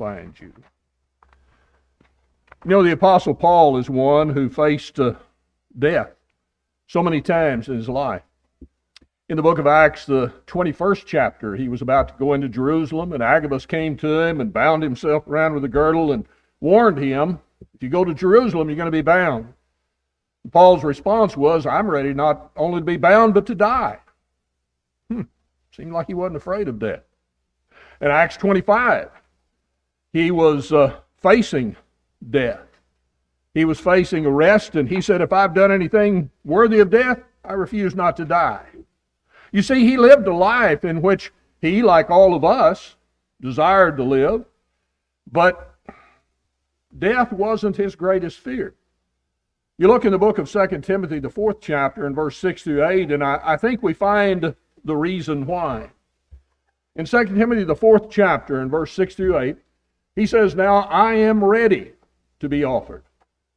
find you. You know, the Apostle Paul is one who faced death so many times in his life. In the book of Acts, the 21st chapter, he was about to go into Jerusalem, and Agabus came to him and bound himself around with a girdle and warned him, if you go to Jerusalem, you're going to be bound. And Paul's response was, I'm ready not only to be bound, but to die. Seemed like he wasn't afraid of death. In Acts 25, he was facing death. He was facing arrest, and he said, if I've done anything worthy of death, I refuse not to die. You see, he lived a life in which he, like all of us, desired to live, but death wasn't his greatest fear. You look in the book of 2 Timothy, the 4th chapter, in verse 6 through 8, and I think we find the reason why. In 2 Timothy, the 4th chapter, in verse 6 through 8, he says, Now I am ready to be offered.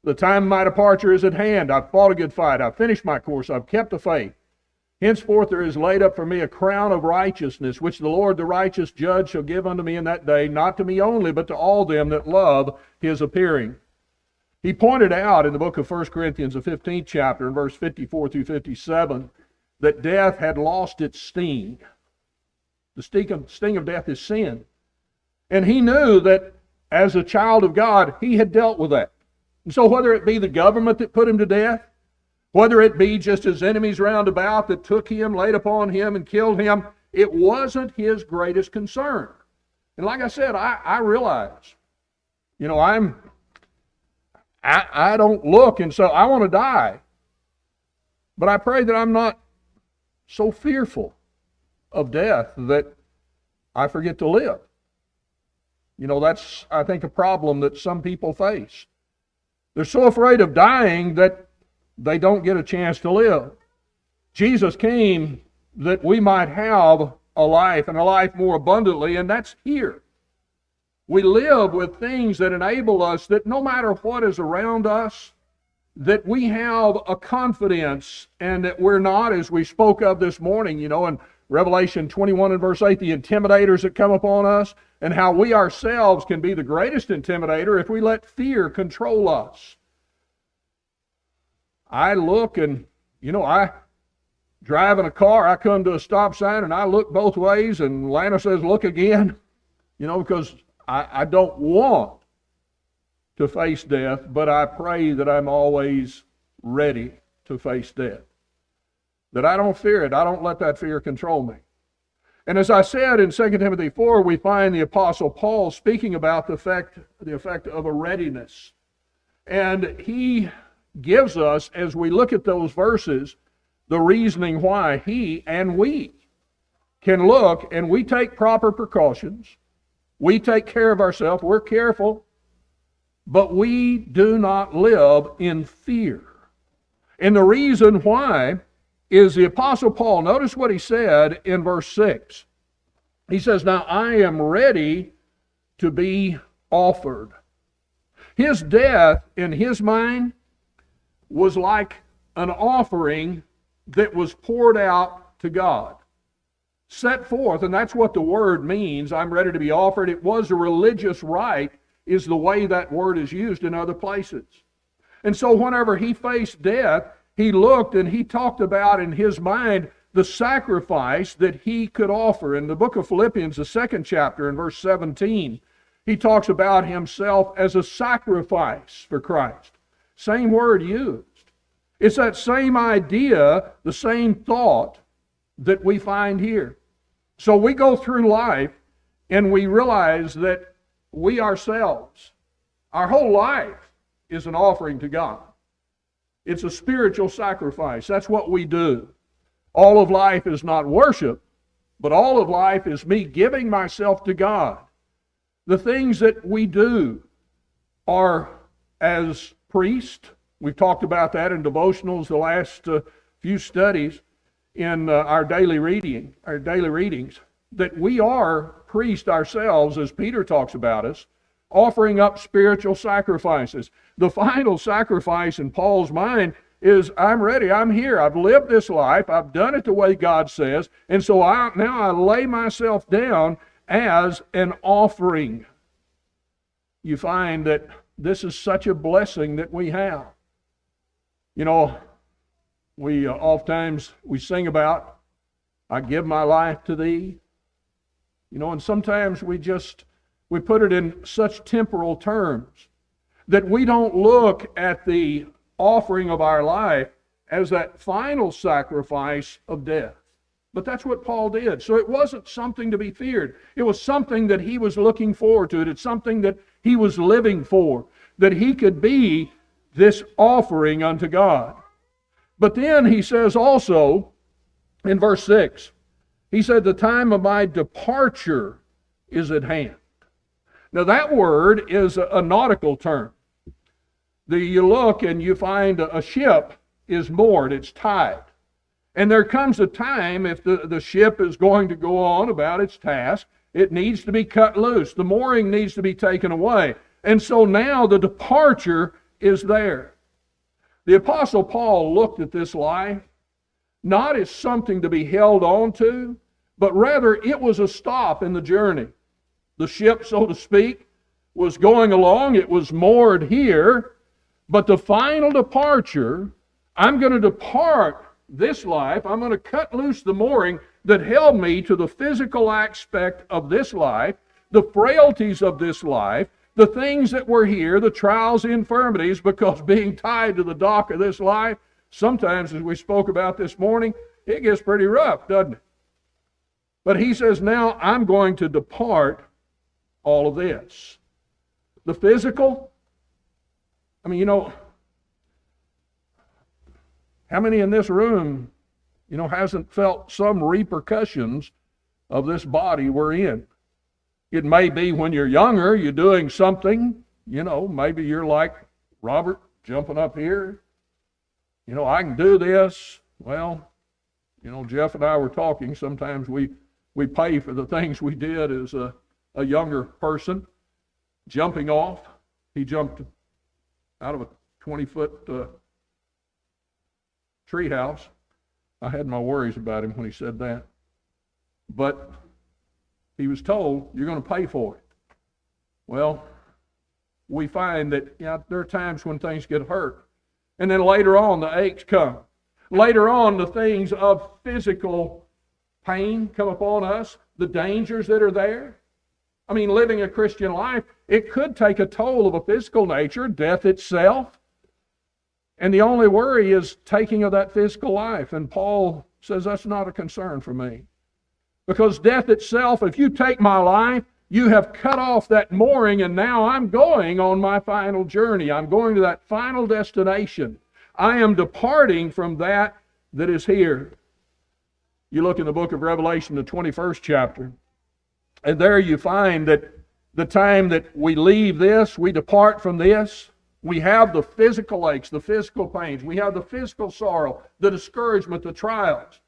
The time of my departure is at hand. I've fought a good fight. I've finished my course. I've kept the faith. Henceforth there is laid up for me a crown of righteousness, which the Lord, the righteous judge, shall give unto me in that day, not to me only, but to all them that love his appearing. He pointed out in the book of 1 Corinthians, the 15th chapter, in verse 54 through 57, that death had lost its sting. The sting of death is sin. And he knew that as a child of God, he had dealt with that. And so whether it be the government that put him to death, whether it be just his enemies round about that took him, laid upon him, and killed him, it wasn't his greatest concern. And like I said, I realize, you know, I don't look and so I want to die. But I pray that I'm not so fearful of death that I forget to live. You know, that's, I think, a problem that some people face. They're so afraid of dying that they don't get a chance to live. Jesus came that we might have a life, and a life more abundantly, and that's here. We live with things that enable us that no matter what is around us, that we have a confidence and that we're not, as we spoke of this morning, you know, in Revelation 21 and verse 8, the intimidators that come upon us, and how we ourselves can be the greatest intimidator if we let fear control us. I look and, you know, I drive in a car, I come to a stop sign and I look both ways and Lana says, look again, you know, because I don't want to face death, but I pray that I'm always ready to face death. That I don't fear it. I don't let that fear control me. And as I said in 2 Timothy 4, we find the Apostle Paul speaking about the effect of a readiness. And he gives us, as we look at those verses, the reasoning why he and we can look and we take proper precautions. We take care of ourselves. We're careful. But we do not live in fear. And the reason why is the Apostle Paul. Notice what he said in verse 6. He says, Now I am ready to be offered. His death, in his mind, was like an offering that was poured out to God. Set forth, and that's what the word means, I'm ready to be offered. It was a religious rite, is the way that word is used in other places. And so whenever he faced death, he looked and he talked about in his mind the sacrifice that he could offer. In the book of Philippians, the 2nd chapter, in verse 17, he talks about himself as a sacrifice for Christ. Same word used. It's that same idea, the same thought that we find here. So we go through life and we realize that we ourselves, our whole life is an offering to God. It's a spiritual sacrifice. That's what we do. All of life is not worship, but all of life is me giving myself to God. The things that we do are as priests. We've talked about that in devotionals the last few studies in our daily readings, that we are priests ourselves, as Peter talks about us, offering up spiritual sacrifices. The final sacrifice in Paul's mind is, I'm ready, I'm here, I've lived this life, I've done it the way God says, and so now I lay myself down as an offering. you find that this is such a blessing that we have. You know, we oftentimes we sing about, I give my life to thee. You know, and sometimes we put it in such temporal terms that we don't look at the offering of our life as that final sacrifice of death. But that's what Paul did. So it wasn't something to be feared. It was something that he was looking forward to. It's something that he was living for, that he could be this offering unto God. But then he says also in verse 6, he said, the time of my departure is at hand. Now that word is a nautical term. You look and you find a ship is moored, it's tied. And there comes a time, if the ship is going to go on about its task, it needs to be cut loose. The mooring needs to be taken away. And so now the departure is there. The Apostle Paul looked at this life not as something to be held on to, but rather it was a stop in the journey. The ship, so to speak, was going along. It was moored here. But the final departure, I'm going to depart this life. I'm going to cut loose the mooring that held me to the physical aspect of this life, the frailties of this life, the things that were here, the trials, the infirmities, because being tied to the dock of this life, sometimes, as we spoke about this morning, it gets pretty rough, doesn't it? But he says, now I'm going to depart all of this. The physical, I mean, you know, how many in this room, you know, hasn't felt some repercussions of this body we're in? It may be when you're younger, you're doing something, you know, maybe you're like Robert, jumping up here. You know, I can do this. Well, you know, Jeff and I were talking, sometimes we pay for the things we did as a younger person. Jumping off, he jumped out of a 20-foot treehouse. I had my worries about him when he said that. But he was told, you're going to pay for it. Well, we find that there are times when things get hurt. And then later on, the aches come. Later on, the things of physical pain come upon us, the dangers that are there. I mean, living a Christian life, it could take a toll of a physical nature, death itself. And the only worry is taking of that physical life. And Paul says that's not a concern for me. Because death itself, if you take my life, you have cut off that mooring, and now I'm going on my final journey. I'm going to that final destination. I am departing from that is here. You look in the book of Revelation, the 21st chapter, and there you find that the time that we leave this, we depart from this, we have the physical aches, the physical pains, we have the physical sorrow, the discouragement, the trials.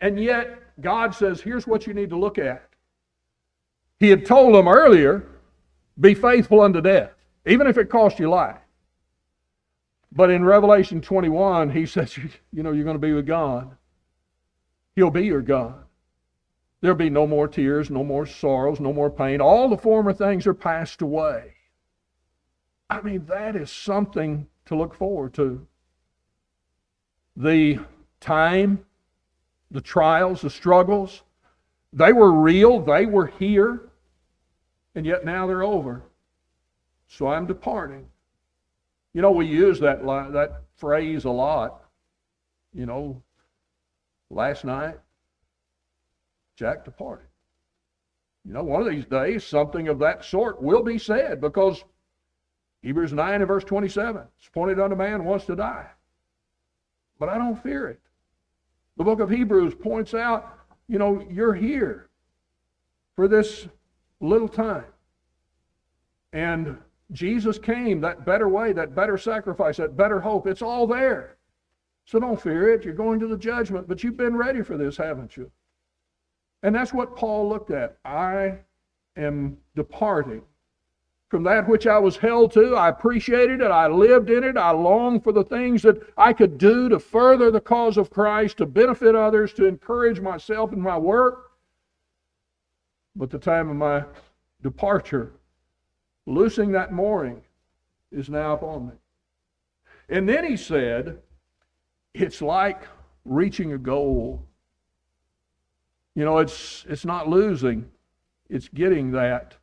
And yet, God says, here's what you need to look at. He had told them earlier, be faithful unto death, even if it costs you life. But in Revelation 21, he says, you know, you're going to be with God. He'll be your God. There'll be no more tears, no more sorrows, no more pain. All the former things are passed away. I mean, that is something to look forward to. The time, the trials, the struggles, they were real, they were here, and yet now they're over. So I'm departing. You know, we use that phrase a lot. You know, last night, Jack departed. You know, one of these days, something of that sort will be said, because Hebrews 9 and verse 27, it's appointed unto man wants to die. But I don't fear it. The book of Hebrews points out, you know, you're here for this little time. And Jesus came, that better way, that better sacrifice, that better hope. It's all there. So don't fear it. You're going to the judgment, but you've been ready for this, haven't you? And that's what Paul looked at. I am departing from that which I was held to. I appreciated it. I lived in it. I longed for the things that I could do to further the cause of Christ, to benefit others, to encourage myself in my work. But the time of my departure, loosing that mooring, is now upon me. And then he said, it's like reaching a goal. You know, it's not losing, it's getting that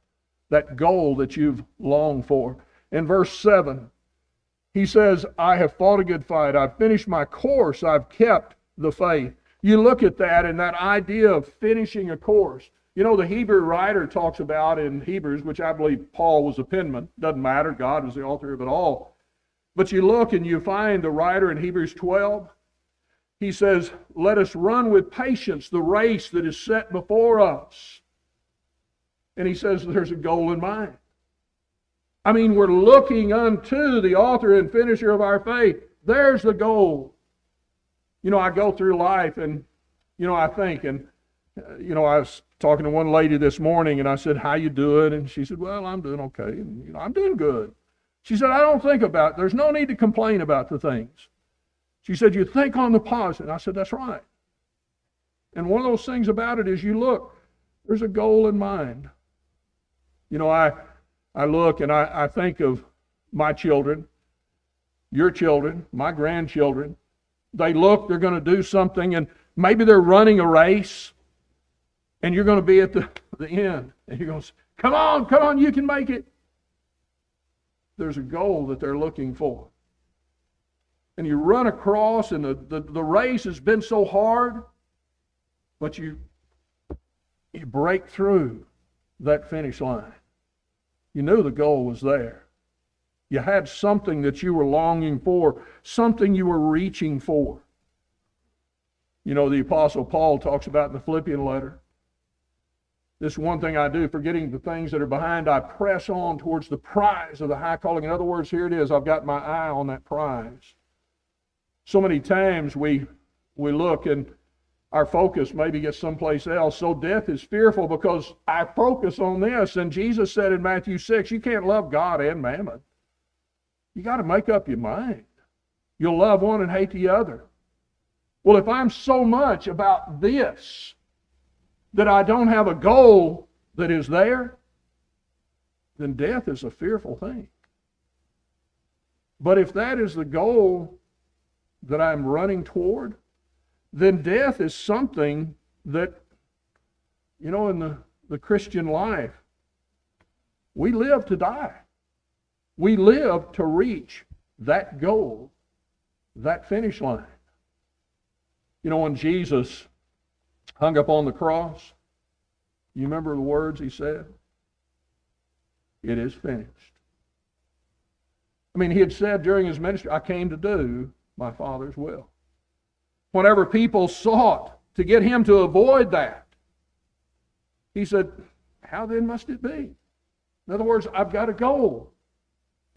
goal that you've longed for. In verse 7, he says, I have fought a good fight, I've finished my course, I've kept the faith. You look at that and that idea of finishing a course. You know, the Hebrew writer talks about in Hebrews, which I believe Paul was a penman, doesn't matter, God was the author of it all. But you look and you find the writer in Hebrews 12, he says, let us run with patience the race that is set before us. And he says there's a goal in mind. I mean, we're looking unto the author and finisher of our faith. There's the goal. You know, I go through life and, you know, I think, and, you know, I was talking to one lady this morning and I said, how you doing? And she said, well, I'm doing okay. And, you know, I'm doing good. She said, I don't think about it. There's no need to complain about the things. She said, you think on the positive. I said, that's right. And one of those things about it is you look, there's a goal in mind. You know, I look and I think of my children, your children, my grandchildren. They look, they're going to do something, and maybe they're running a race, and you're going to be at the end, and you're going to say, come on, you can make it. There's a goal that they're looking for. And you run across, and the race has been so hard, but you break through that finish line. You knew the goal was there. You had something that you were longing for, something you were reaching for. You know, the Apostle Paul talks about in the Philippian letter, this one thing I do, forgetting the things that are behind, I press on towards the prize of the high calling. In other words, here it is, I've got my eye on that prize. So many times we look and our focus maybe gets someplace else. So death is fearful because I focus on this. And Jesus said in Matthew 6, you can't love God and mammon. You got to make up your mind. You'll love one and hate the other. Well, if I'm so much about this that I don't have a goal that is there, then death is a fearful thing. But if that is the goal that I'm running toward, then death is something that, you know, in the Christian life, we live to die. We live to reach that goal, that finish line. You know, when Jesus hung up on the cross, you remember the words he said? It is finished. I mean, he had said during his ministry, I came to do my Father's will. Whenever people sought to get him to avoid that, he said, how then must it be? In other words, I've got a goal.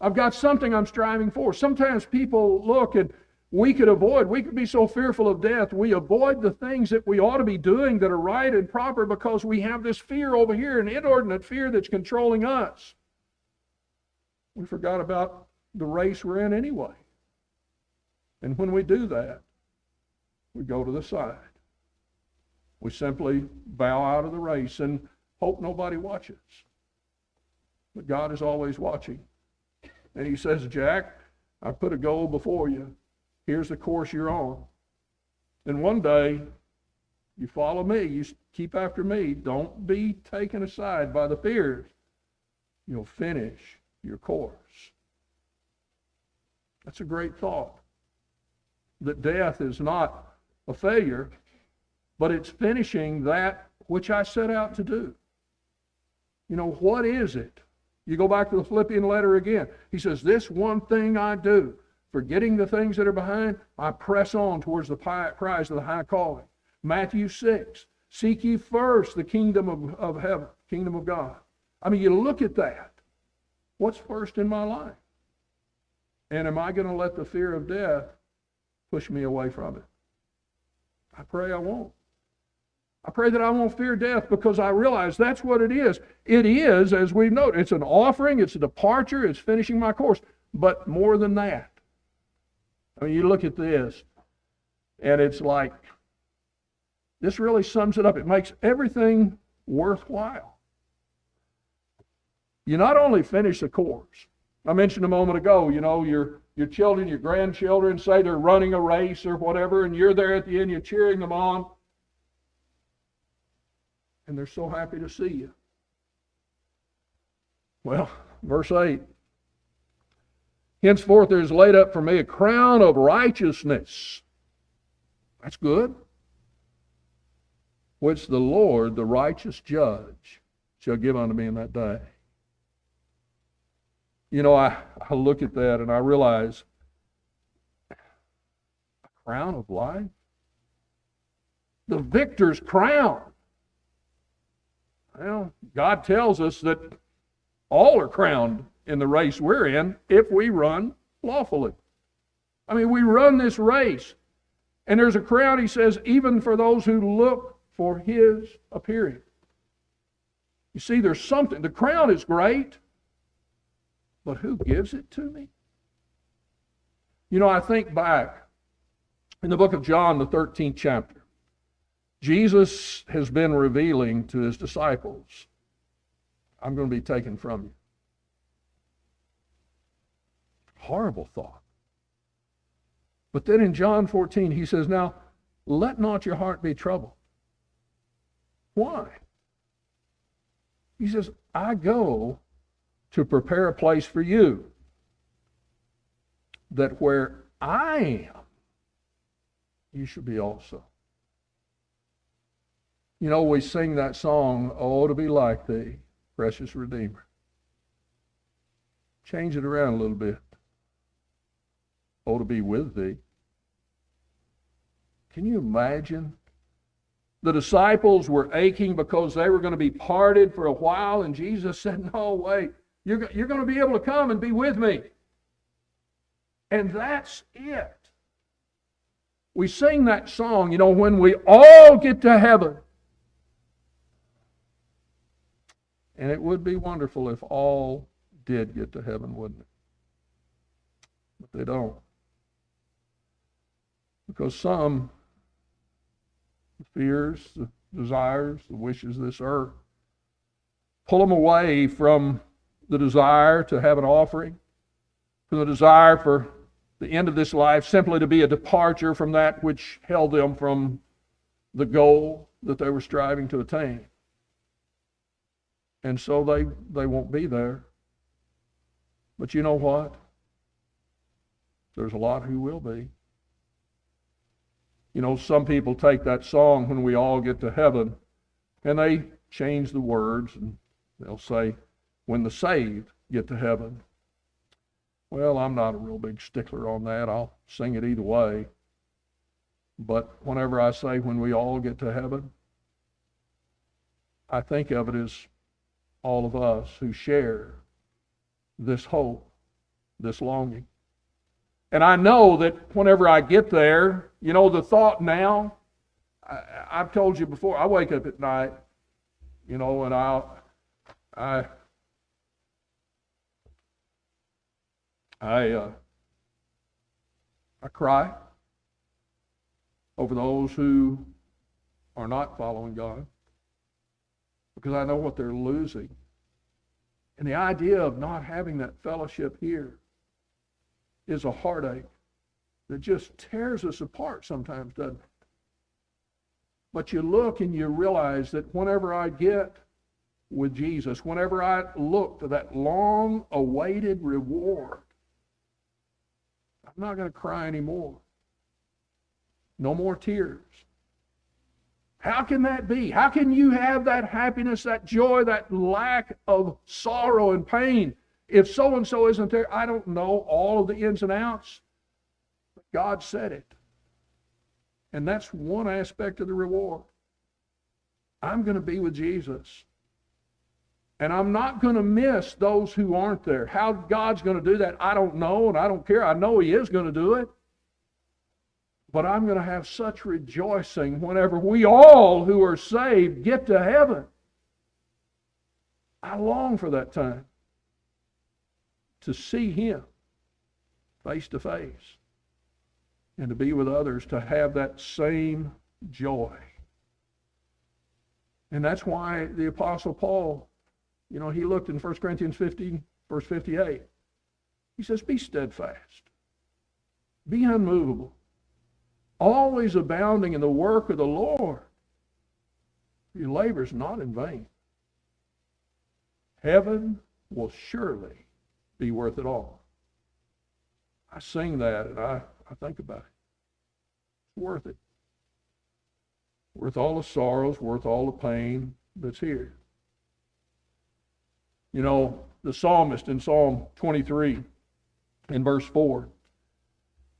I've got something I'm striving for. Sometimes people look and we could be so fearful of death, we avoid the things that we ought to be doing that are right and proper because we have this fear over here, an inordinate fear that's controlling us. We forgot about the race we're in anyway. And when we do that, we go to the side. We simply bow out of the race and hope nobody watches. But God is always watching. And he says, Jack, I put a goal before you. Here's the course you're on. And one day, you follow me. You keep after me. Don't be taken aside by the fears. You'll finish your course. That's a great thought. That death is not a failure, but it's finishing that which I set out to do. You know, what is it? You go back to the Philippian letter again. He says, this one thing I do, forgetting the things that are behind, I press on towards the prize of the high calling. Matthew 6, seek ye first the kingdom of heaven, kingdom of God. I mean, you look at that. What's first in my life? And am I going to let the fear of death push me away from it? I pray I won't. I pray that I won't fear death because I realize that's what it is. It is, as we've noted, it's an offering, it's a departure, it's finishing my course. But more than that, I mean, you look at this, and it's like, this really sums it up. It makes everything worthwhile. You not only finish the course. I mentioned a moment ago, your children, your grandchildren, say they're running a race or whatever, and you're there at the end, you're cheering them on. And they're so happy to see you. Well, verse 8. Henceforth there is laid up for me a crown of righteousness. That's good. Which the Lord, the righteous judge, shall give unto me in that day. I look at that and I realize, a crown of life? The victor's crown. Well, God tells us that all are crowned in the race we're in if we run lawfully. I mean, we run this race. And there's a crown, he says, even for those who look for his appearing. You see, there's something. The crown is great, but who gives it to me? I think back in the book of John, the 13th chapter. Jesus has been revealing to his disciples, I'm going to be taken from you. Horrible thought. But then in John 14, he says, now, let not your heart be troubled. Why? He says, I go to prepare a place for you, that where I am, you should be also. We sing that song, oh, to be like thee, precious Redeemer. Change it around a little bit. Oh, to be with thee. Can you imagine? The disciples were aching because they were going to be parted for a while, and Jesus said, no, wait, you're going to be able to come and be with me. And that's it. We sing that song, when we all get to heaven. And it would be wonderful if all did get to heaven, wouldn't it? But they don't. Because some, the fears, the desires, the wishes of this earth, pull them away from the desire to have an offering, from the desire for the end of this life simply to be a departure from that which held them from the goal that they were striving to attain. And so they won't be there. But you know what? There's a lot who will be. Some people take that song, when we all get to heaven, and they change the words, and they'll say, when the saved get to heaven. Well, I'm not a real big stickler on that. I'll sing it either way. But whenever I say when we all get to heaven, I think of it as all of us who share this hope, this longing. And I know that whenever I get there, the thought now, I've told you before, I wake up at night, and I cry over those who are not following God, because I know what they're losing. And the idea of not having that fellowship here is a heartache that just tears us apart sometimes, doesn't it? But you look and you realize that whenever I get with Jesus, whenever I look to that long-awaited reward, I'm not going to cry anymore. No more tears. How can that be? How can you have that happiness, that joy, that lack of sorrow and pain if so-and-so isn't there? I don't know all of the ins and outs. But God said it. And that's one aspect of the reward. I'm going to be with Jesus. And I'm not going to miss those who aren't there. How God's going to do that, I don't know, and I don't care. I know He is going to do it. But I'm going to have such rejoicing whenever we all who are saved get to heaven. I long for that time to see Him face to face and to be with others, to have that same joy. And that's why the Apostle Paul He looked in 1 Corinthians 15, verse 58. He says, be steadfast. Be unmovable. Always abounding in the work of the Lord. Your labor is not in vain. Heaven will surely be worth it all. I sing that and I think about it. It's worth it. Worth all the sorrows, worth all the pain that's here. The psalmist in Psalm 23, in verse 4,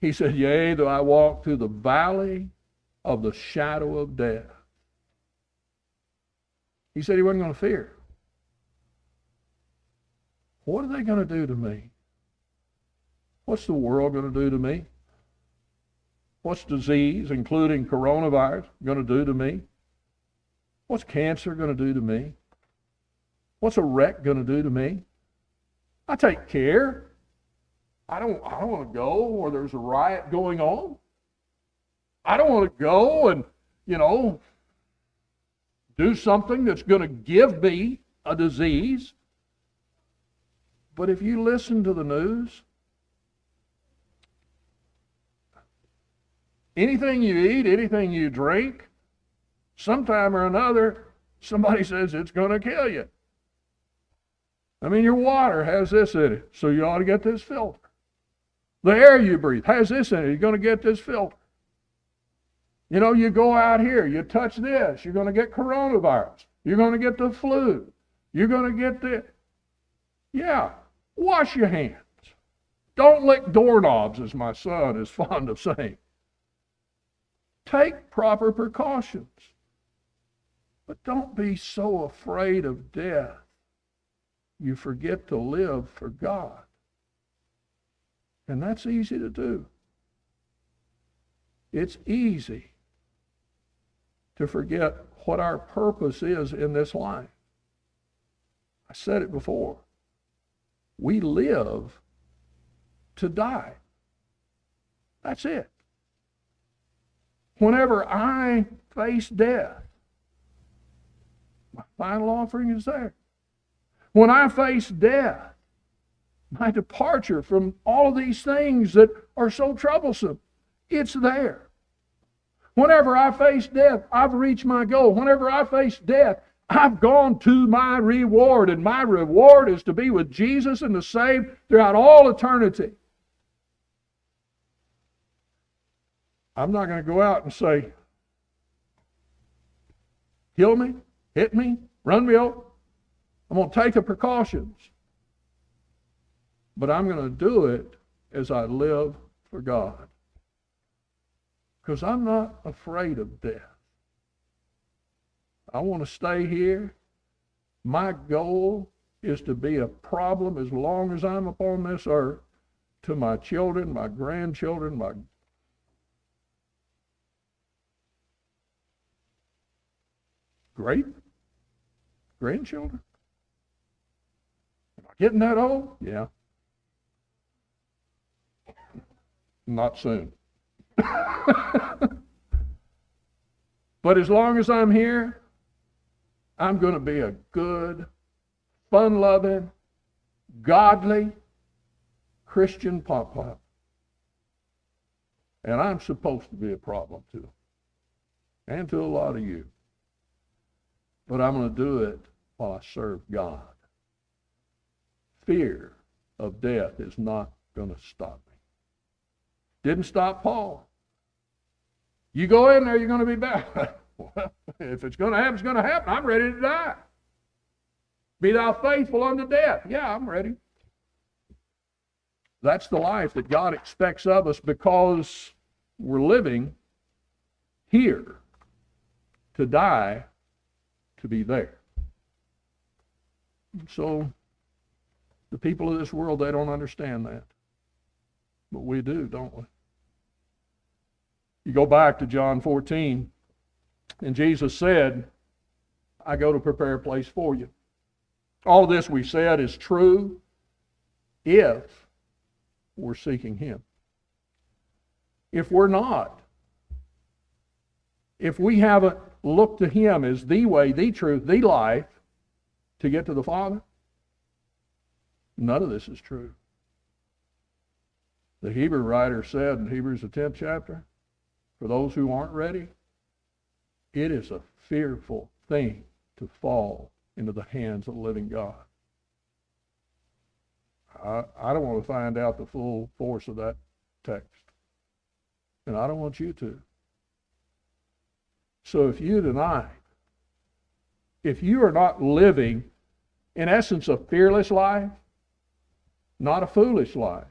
he said, yea, though I walk through the valley of the shadow of death. He said he wasn't going to fear. What are they going to do to me? What's the world going to do to me? What's disease, including coronavirus, going to do to me? What's cancer going to do to me? What's a wreck going to do to me? I take care. I don't want to go where there's a riot going on. I don't want to go and, do something that's going to give me a disease. But if you listen to the news, anything you eat, anything you drink, sometime or another, somebody says it's going to kill you. Your water has this in it, so you ought to get this filter. The air you breathe has this in it, you're going to get this filter. You go out here, you touch this, you're going to get coronavirus. You're going to get the flu. You're going to get the... Yeah, wash your hands. Don't lick doorknobs, as my son is fond of saying. Take proper precautions. But don't be so afraid of death you forget to live for God. And that's easy to do. It's easy to forget what our purpose is in this life. I said it before. We live to die. That's it. Whenever I face death, my final offering is there. When I face death, my departure from all of these things that are so troublesome, it's there. Whenever I face death, I've reached my goal. Whenever I face death, I've gone to my reward, and my reward is to be with Jesus and the saved throughout all eternity. I'm not going to go out and say, kill me, hit me, run me over. I'm going to take the precautions. But I'm going to do it as I live for God. Because I'm not afraid of death. I want to stay here. My goal is to be a problem as long as I'm upon this earth to my children, my grandchildren, my grandchildren. Am I getting that old? Yeah. Not soon. But as long as I'm here, I'm going to be a good, fun-loving, godly Christian pop-pop. And I'm supposed to be a problem to them. And to a lot of you. But I'm going to do it while I serve God. Fear of death is not going to stop me. Didn't stop Paul. You go in there, you're going to be bad. Well, if it's going to happen, it's going to happen. I'm ready to die. Be thou faithful unto death. Yeah, I'm ready. That's the life that God expects of us because we're living here to die, to be there. So the people of this world, they don't understand that. But we do, don't we? You go back to John 14, and Jesus said, I go to prepare a place for you. All of this we said is true if we're seeking Him. If we're not, if we haven't looked to Him as the way, the truth, the life, to get to the Father? None of this is true. The Hebrew writer said in Hebrews the 10th chapter, for those who aren't ready, it is a fearful thing to fall into the hands of the living God. I don't want to find out the full force of that text. And I don't want you to. So if you tonight, if you are not living, in essence, a fearless life, not a foolish life,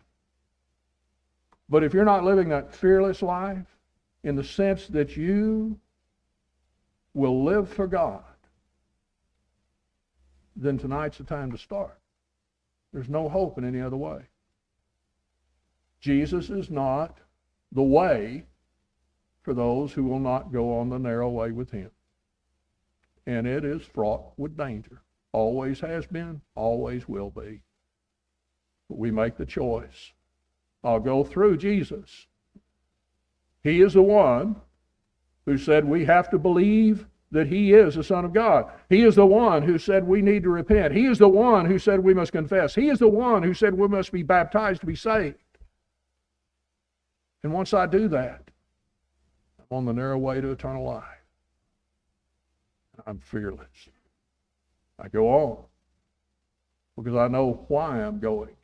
but if you're not living that fearless life in the sense that you will live for God, then tonight's the time to start. There's no hope in any other way. Jesus is not the way for those who will not go on the narrow way with him. And it is fraught with danger. Always has been, always will be. But we make the choice. I'll go through Jesus. He is the one who said we have to believe that he is the Son of God. He is the one who said we need to repent. He is the one who said we must confess. He is the one who said we must be baptized to be saved. And once I do that, I'm on the narrow way to eternal life. I'm fearless. I go on because I know why I'm going.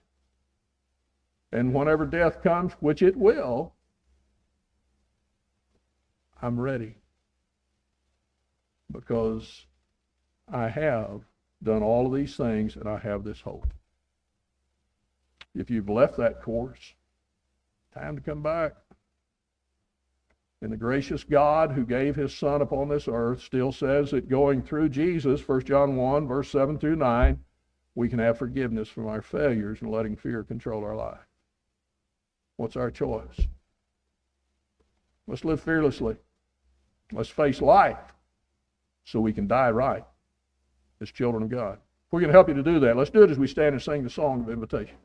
And whenever death comes, which it will, I'm ready. Because I have done all of these things and I have this hope. If you've left that course, time to come back. And the gracious God who gave his Son upon this earth still says that going through Jesus, 1 John 1, verse 7 through 9, we can have forgiveness from our failures and letting fear control our life. What's our choice? Let's live fearlessly. Let's face life so we can die right as children of God. If we're going to help you to do that, let's do it as we stand and sing the song of invitation.